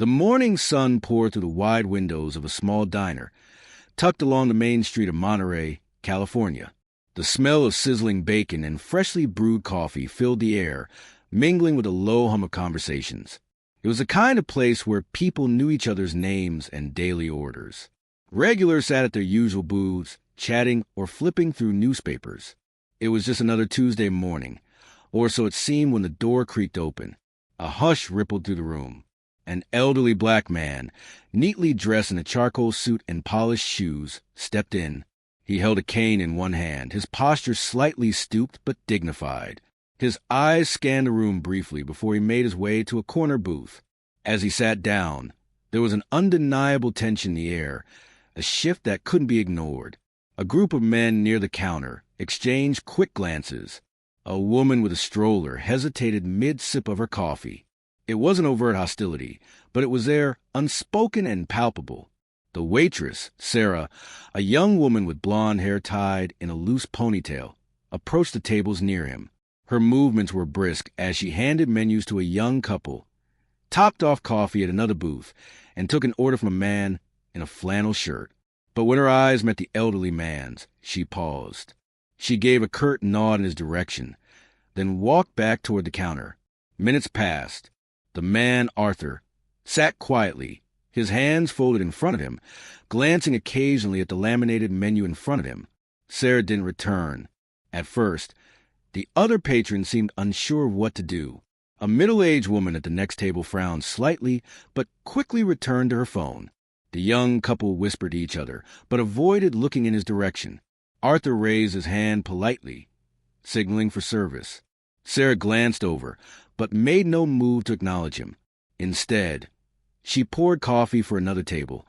The morning sun poured through the wide windows of a small diner, tucked along the main street of Monterey, California. The smell of sizzling bacon and freshly brewed coffee filled the air, mingling with a low hum of conversations. It was the kind of place where people knew each other's names and daily orders. Regulars sat at their usual booths, chatting or flipping through newspapers. It was just another Tuesday morning, or so it seemed when the door creaked open. A hush rippled through the room. An elderly black man, neatly dressed in a charcoal suit and polished shoes, stepped in. He held a cane in one hand, his posture slightly stooped but dignified. His eyes scanned the room briefly before he made his way to a corner booth. As he sat down, there was an undeniable tension in the air, a shift that couldn't be ignored. A group of men near the counter exchanged quick glances. A woman with a stroller hesitated mid-sip of her coffee. It wasn't overt hostility, but it was there, unspoken and palpable. The waitress, Sarah, a young woman with blonde hair tied in a loose ponytail, approached the tables near him. Her movements were brisk as she handed menus to a young couple, topped off coffee at another booth, and took an order from a man in a flannel shirt. But when her eyes met the elderly man's, she paused. She gave a curt nod in his direction, then walked back toward the counter. Minutes passed. The man, Arthur, sat quietly, his hands folded in front of him, glancing occasionally at the laminated menu in front of him. Sarah didn't return. At first, the other patrons seemed unsure of what to do. A middle-aged woman at the next table frowned slightly, but quickly returned to her phone. The young couple whispered to each other, but avoided looking in his direction. Arthur raised his hand politely, signaling for service. Sarah glanced over, but made no move to acknowledge him. Instead, she poured coffee for another table,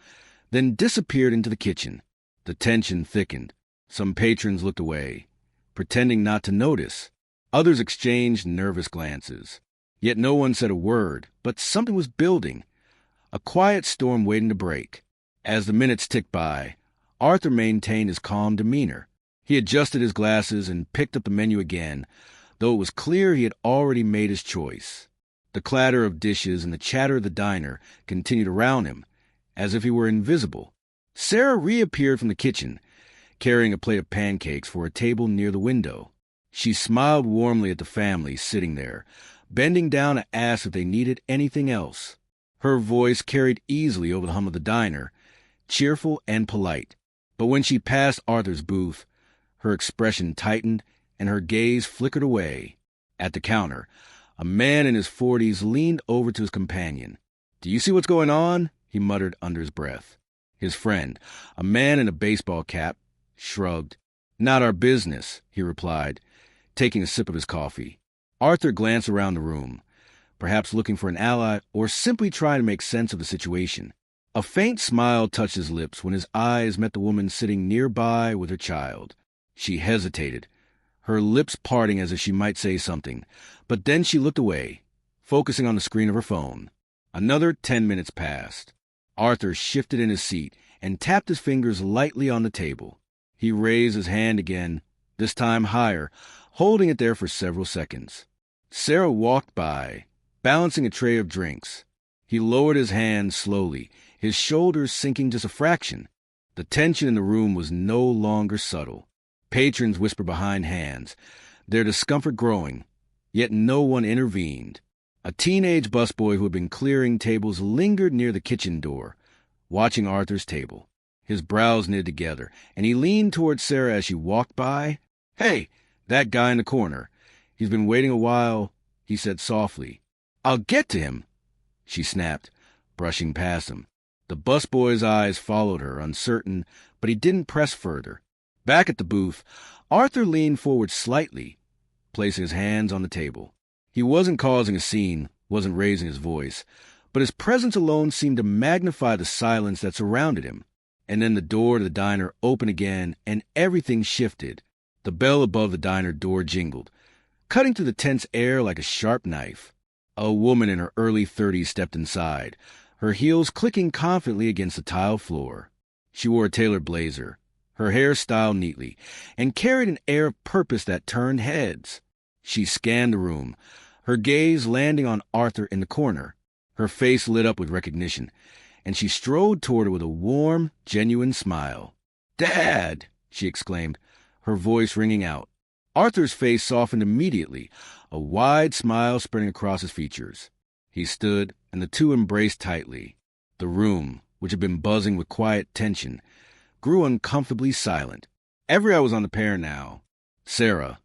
then disappeared into the kitchen. The tension thickened. Some patrons looked away, pretending not to notice. Others exchanged nervous glances. Yet no one said a word, but something was building. A quiet storm waiting to break. As the minutes ticked by, Arthur maintained his calm demeanor. He adjusted his glasses and picked up the menu again, though it was clear he had already made his choice. The clatter of dishes and the chatter of the diner continued around him, as if he were invisible. Sarah reappeared from the kitchen, carrying a plate of pancakes for a table near the window. She smiled warmly at the family sitting there, bending down to ask if they needed anything else. Her voice carried easily over the hum of the diner, cheerful and polite. But when she passed Arthur's booth, her expression tightened and her gaze flickered away. At the counter, a man in his 40s leaned over to his companion. "Do you see what's going on?" he muttered under his breath. His friend, a man in a baseball cap, shrugged. "Not our business," he replied, taking a sip of his coffee. Arthur glanced around the room, perhaps looking for an ally or simply trying to make sense of the situation. A faint smile touched his lips when his eyes met the woman sitting nearby with her child. She hesitated, her lips parting as if she might say something, but then she looked away, focusing on the screen of her phone. Another 10 minutes passed. Arthur shifted in his seat and tapped his fingers lightly on the table. He raised his hand again, this time higher, holding it there for several seconds. Sarah walked by, balancing a tray of drinks. He lowered his hand slowly, his shoulders sinking just a fraction. The tension in the room was no longer subtle. Patrons whispered behind hands, their discomfort growing, yet no one intervened. A teenage busboy who had been clearing tables lingered near the kitchen door, watching Arthur's table. His brows knitted together, and he leaned toward Sarah as she walked by. "Hey, that guy in the corner. He's been waiting a while," he said softly. "I'll get to him," she snapped, brushing past him. The busboy's eyes followed her, uncertain, but he didn't press further. Back at the booth, Arthur leaned forward slightly, placing his hands on the table. He wasn't causing a scene, wasn't raising his voice, but his presence alone seemed to magnify the silence that surrounded him. And then the door to the diner opened again, and everything shifted. The bell above the diner door jingled, cutting through the tense air like a sharp knife. A woman in her early 30s stepped inside, her heels clicking confidently against the tile floor. She wore a tailored blazer, her hair styled neatly, and carried an air of purpose that turned heads. She scanned the room, her gaze landing on Arthur in the corner. Her face lit up with recognition, and she strode toward her with a warm, genuine smile. "Dad!" she exclaimed, her voice ringing out. Arthur's face softened immediately, a wide smile spreading across his features. He stood, and the two embraced tightly. The room, which had been buzzing with quiet tension, grew uncomfortably silent. Every eye was on the pair now. Sarah,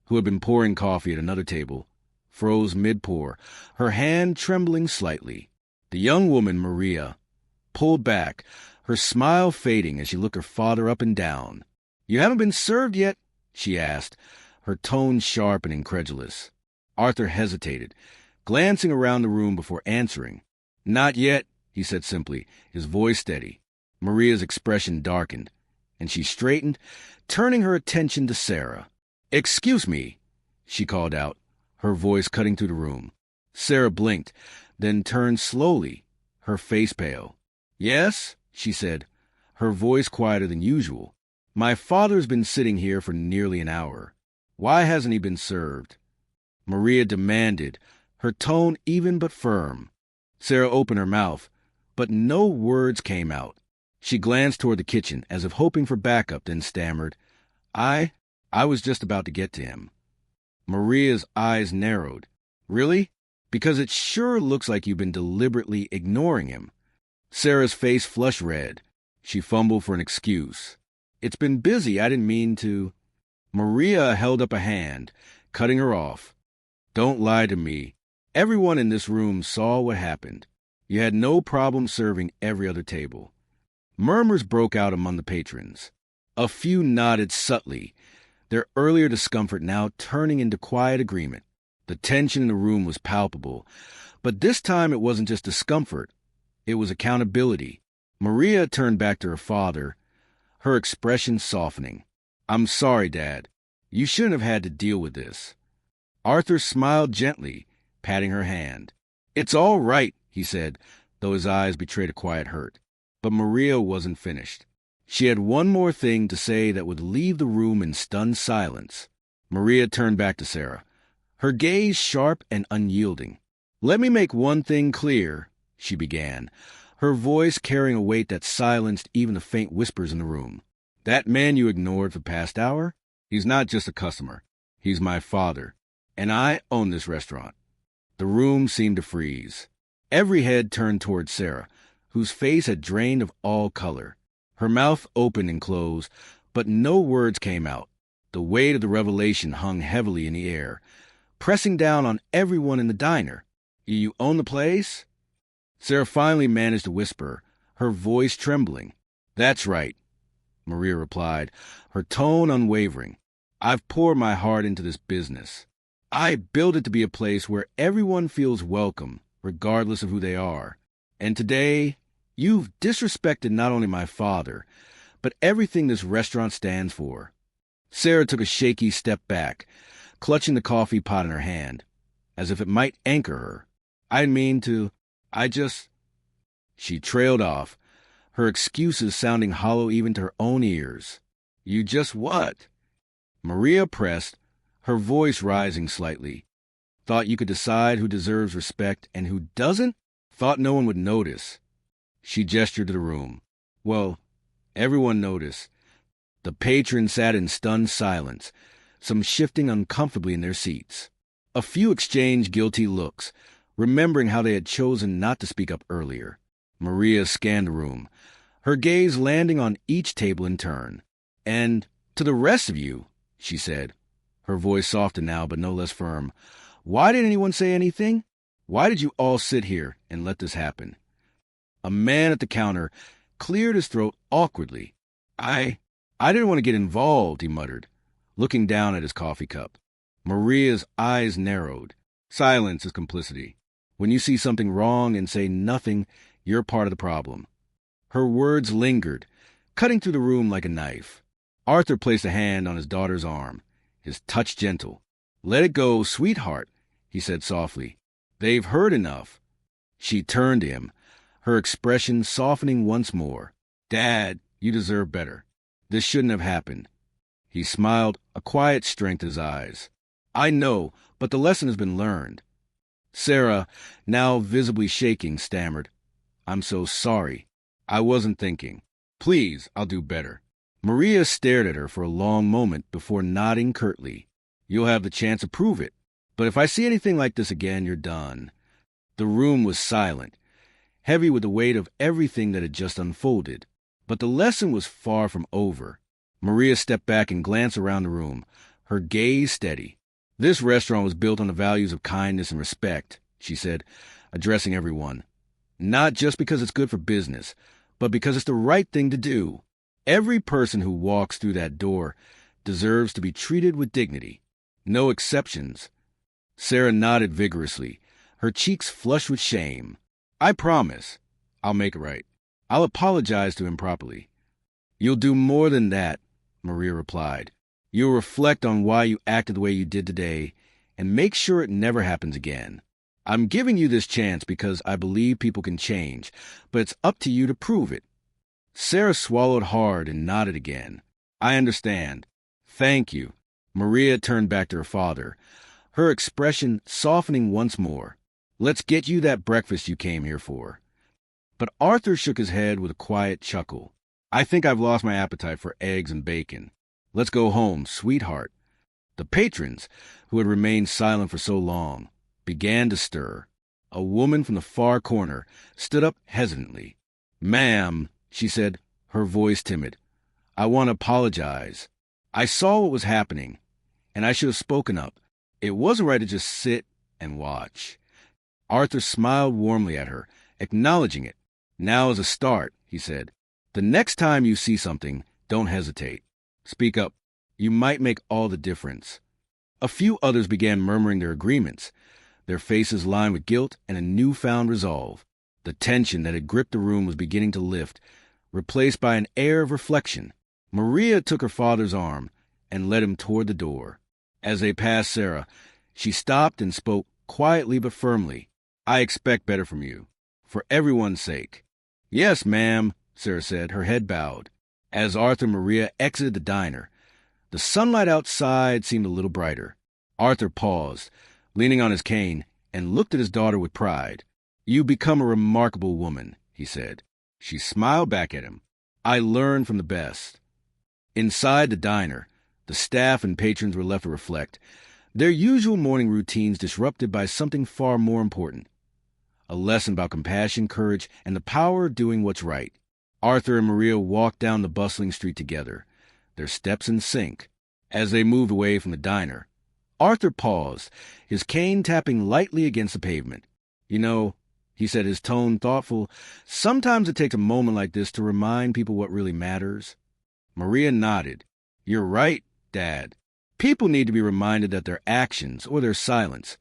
who had been pouring coffee at another table, froze mid-pour, her hand trembling slightly. The young woman, Maria, pulled back, her smile fading as she looked her father up and down. "You haven't been served yet?" she asked, her tone sharp and incredulous. Arthur hesitated, glancing around the room before answering. "Not yet," he said simply, his voice steady. Maria's expression darkened, and she straightened, turning her attention to Sarah. "Excuse me," she called out, her voice cutting through the room. Sarah blinked, then turned slowly, her face pale. "Yes?" she said, her voice quieter than usual. "My father's been sitting here for nearly an hour. Why hasn't he been served?" Maria demanded, her tone even but firm. Sarah opened her mouth, but no words came out. She glanced toward the kitchen, as if hoping for backup, then stammered, I was just about to get to him." Maria's eyes narrowed. "Really? Because it sure looks like you've been deliberately ignoring him." Sarah's face flushed red. She fumbled for an excuse. "It's been busy. I didn't mean to." Maria held up a hand, cutting her off. "Don't lie to me. Everyone in this room saw what happened. You had no problem serving every other table." Murmurs broke out among the patrons. A few nodded subtly, their earlier discomfort now turning into quiet agreement. The tension in the room was palpable, but this time it wasn't just discomfort. It was accountability. Maria turned back to her father, her expression softening. "I'm sorry, Dad. You shouldn't have had to deal with this." Arthur smiled gently, patting her hand. "It's all right," he said, though his eyes betrayed a quiet hurt. But Maria wasn't finished. She had one more thing to say that would leave the room in stunned silence. Maria turned back to Sarah, her gaze sharp and unyielding. "Let me make one thing clear," she began, her voice carrying a weight that silenced even the faint whispers in the room. "That man you ignored for the past hour, he's not just a customer. He's my father, and I own this restaurant." The room seemed to freeze. Every head turned toward Sarah, whose face had drained of all color. Her mouth opened and closed, but no words came out. The weight of the revelation hung heavily in the air, pressing down on everyone in the diner. "You own the place?" Sarah finally managed to whisper, her voice trembling. "That's right," Maria replied, her tone unwavering. "I've poured my heart into this business. I built it to be a place where everyone feels welcome, regardless of who they are. And today, you've disrespected not only my father, but everything this restaurant stands for." Sarah took a shaky step back, clutching the coffee pot in her hand, as if it might anchor her. I just... She trailed off, her excuses sounding hollow even to her own ears. "You just what?" Maria pressed, her voice rising slightly. "Thought you could decide who deserves respect and who doesn't? Thought no one would notice." She gestured to the room. Well, everyone noticed. The patrons sat in stunned silence, some shifting uncomfortably in their seats. A few exchanged guilty looks, remembering how they had chosen not to speak up earlier. Maria scanned the room, her gaze landing on each table in turn. "And to the rest of you," she said, her voice softer now but no less firm, "why didn't anyone say anything? Why did you all sit here and let this happen?" A man at the counter cleared his throat awkwardly. I didn't want to get involved," he muttered, looking down at his coffee cup. Maria's eyes narrowed. Silence is complicity. When you see something wrong and say nothing, you're part of the problem. Her words lingered, cutting through the room like a knife. Arthur placed a hand on his daughter's arm, his touch gentle. "Let it go, sweetheart," he said softly. "They've heard enough." She turned to him, her expression softening once more. "Dad, you deserve better. This shouldn't have happened." He smiled, a quiet strength in his eyes. "I know, but the lesson has been learned." Sarah, now visibly shaking, stammered, "I'm so sorry. I wasn't thinking. Please, I'll do better." Maria stared at her for a long moment before nodding curtly. "You'll have the chance to prove it. But if I see anything like this again, you're done." The room was silent, heavy with the weight of everything that had just unfolded. But the lesson was far from over. Maria stepped back and glanced around the room, her gaze steady. "This restaurant was built on the values of kindness and respect," she said, addressing everyone. "Not just because it's good for business, but because it's the right thing to do. Every person who walks through that door deserves to be treated with dignity. No exceptions." Sarah nodded vigorously, her cheeks flushed with shame. "I promise. I'll make it right. I'll apologize to him properly." "You'll do more than that," Maria replied. "You'll reflect on why you acted the way you did today and make sure it never happens again. I'm giving you this chance because I believe people can change, but it's up to you to prove it." Sarah swallowed hard and nodded again. "I understand. Thank you." Maria turned back to her father, her expression softening once more. "Let's get you that breakfast you came here for." But Arthur shook his head with a quiet chuckle. "I think I've lost my appetite for eggs and bacon. Let's go home, sweetheart." The patrons, who had remained silent for so long, began to stir. A woman from the far corner stood up hesitantly. "Ma'am," she said, her voice timid, "I want to apologize. I saw what was happening, and I should have spoken up. It wasn't right to just sit and watch." Arthur smiled warmly at her, acknowledging it. "Now is a start," he said. "The next time you see something, don't hesitate. Speak up. You might make all the difference." A few others began murmuring their agreements, their faces lined with guilt and a newfound resolve. The tension that had gripped the room was beginning to lift, replaced by an air of reflection. Maria took her father's arm and led him toward the door. As they passed Sarah, she stopped and spoke quietly but firmly. "I expect better from you, for everyone's sake." "Yes, ma'am," Sarah said, her head bowed. As Arthur and Maria exited the diner, the sunlight outside seemed a little brighter. Arthur paused, leaning on his cane, and looked at his daughter with pride. "You become a remarkable woman," he said. She smiled back at him. "I learn from the best." Inside the diner, the staff and patrons were left to reflect, their usual morning routines disrupted by something far more important. A lesson about compassion, courage, and the power of doing what's right. Arthur and Maria walked down the bustling street together, their steps in sync. As they moved away from the diner, Arthur paused, his cane tapping lightly against the pavement. "You know," he said, his tone thoughtful, "sometimes it takes a moment like this to remind people what really matters." Maria nodded. "You're right, Dad. People need to be reminded that their actions, or their silence,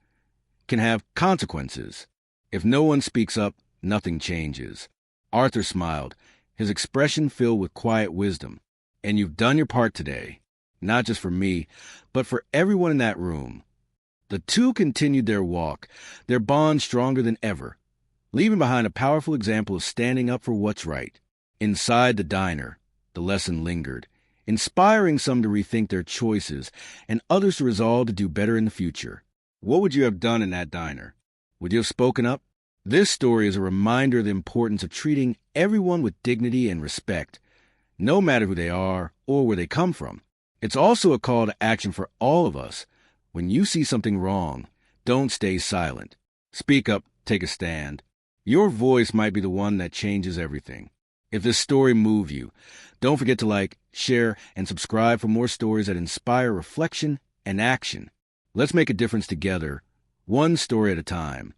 can have consequences. If no one speaks up, nothing changes." Arthur smiled, his expression filled with quiet wisdom. "And you've done your part today, not just for me, but for everyone in that room." The two continued their walk, their bond stronger than ever, leaving behind a powerful example of standing up for what's right. Inside the diner, the lesson lingered, inspiring some to rethink their choices and others to resolve to do better in the future. What would you have done in that diner? Would you have spoken up? This story is a reminder of the importance of treating everyone with dignity and respect, no matter who they are or where they come from. It's also a call to action for all of us. When you see something wrong, don't stay silent. Speak up, take a stand. Your voice might be the one that changes everything. If this story moved you, don't forget to like, share, and subscribe for more stories that inspire reflection and action. Let's make a difference together, one story at a time.